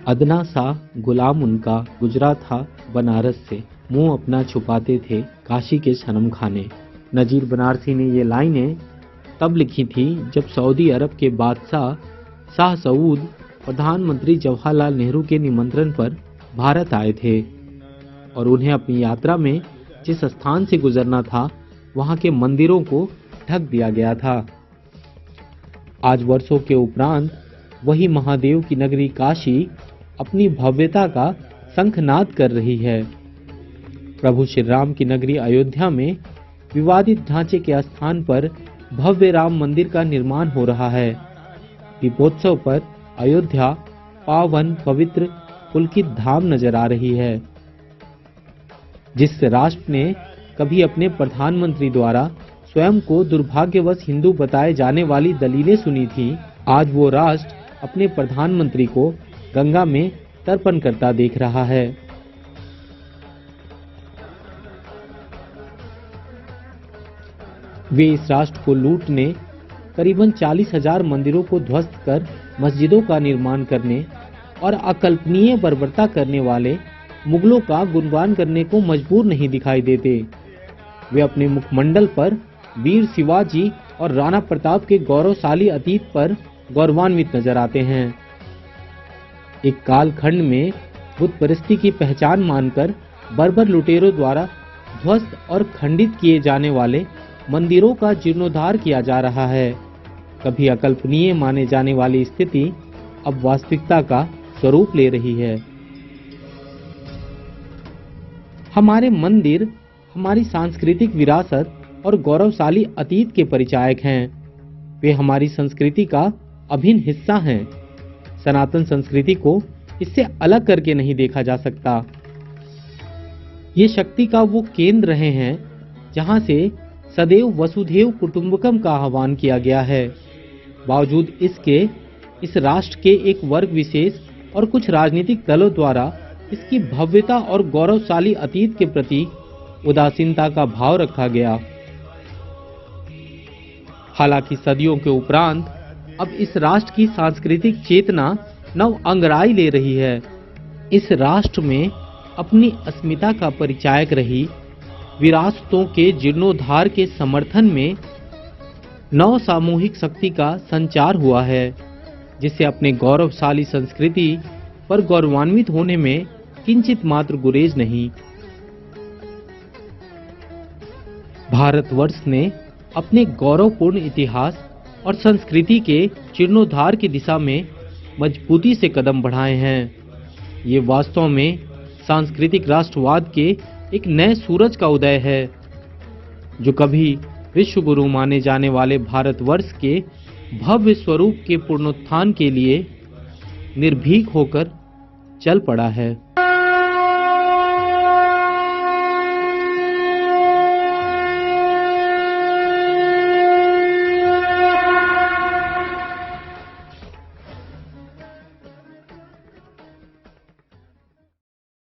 अदना सा गुलाम उनका गुजरा था बनारस से, मुंह अपना छुपाते थे काशी के सनम खाने। नजीर बनारसी ने ये लाइनें तब लिखी थी जब सऊदी अरब के बादशाह शाह सऊद प्रधानमंत्री जवाहरलाल नेहरू के निमंत्रण पर भारत आए थे और उन्हें अपनी यात्रा में जिस स्थान से गुजरना था वहां के मंदिरों को ढक दिया गया था। आज वर्षों के उपरांत वही महादेव की नगरी काशी अपनी भव्यता का शंखनाद कर रही है। प्रभु श्री राम की नगरी अयोध्या में विवादित ढांचे के स्थान पर भव्य राम मंदिर का निर्माण हो रहा है। दीपोत्सव पर अयोध्या पावन पवित्र पुलकित धाम नजर आ रही है। जिस राष्ट्र ने कभी अपने प्रधानमंत्री द्वारा स्वयं को दुर्भाग्यवश हिंदू बताए जाने वाली दलीलें सुनी थी, आज वो राष्ट्र अपने प्रधानमंत्री को गंगा में तर्पण करता देख रहा है। वे इस राष्ट्र को लूटने करीबन 40,000 मंदिरों को ध्वस्त कर मस्जिदों का निर्माण करने और अकल्पनीय बर्बरता करने वाले मुगलों का गुणगान करने को मजबूर नहीं दिखाई देते। वे अपने मुखमंडल पर वीर शिवाजी और राणा प्रताप के गौरवशाली अतीत पर गौरवान्वित नजर आते हैं। एक कालखंड में बुत परस्ती की पहचान मानकर बर्बर लुटेरों द्वारा ध्वस्त और खंडित किए जाने वाले मंदिरों का जीर्णोद्धार किया जा रहा है। कभी अकल्पनीय माने जाने वाली स्थिति अब वास्तविकता का स्वरूप ले रही है। हमारे मंदिर हमारी सांस्कृतिक विरासत और गौरवशाली अतीत के परिचायक हैं। वे हमारी संस्कृति का अभिन्न हिस्सा हैं। सनातन संस्कृति को इससे अलग करके नहीं देखा जा सकता। ये शक्ति का वो केंद्र रहे हैं जहां से सदैव वसुधैव कुटुंबकम का आह्वान किया गया है। बावजूद इसके इस राष्ट्र के एक वर्ग विशेष और कुछ राजनीतिक दलों द्वारा इसकी भव्यता और गौरवशाली अतीत के प्रति उदासीनता का भाव रखा गया। हालांकि सदियों के उपरांत अब इस राष्ट्र की सांस्कृतिक चेतना नव अंगड़ाई ले रही है। इस राष्ट्र में अपनी अस्मिता का परिचायक रही विरासतों के जीर्णोद्धार के समर्थन में नव सामूहिक शक्ति का संचार हुआ है, जिससे अपने गौरवशाली संस्कृति पर गौरवान्वित होने में किंचित मात्र गुरेज नहीं। भारतवर्ष ने अपने गौरवपूर्ण इतिहास और संस्कृति के जीर्णोद्धार की दिशा में मजबूती से कदम बढ़ाए हैं। ये वास्तव में सांस्कृतिक राष्ट्रवाद के एक नए सूरज का उदय है, जो कभी विश्व गुरु माने जाने वाले भारतवर्ष के भव्य स्वरूप के पुनरुत्थान के लिए निर्भीक होकर चल पड़ा है।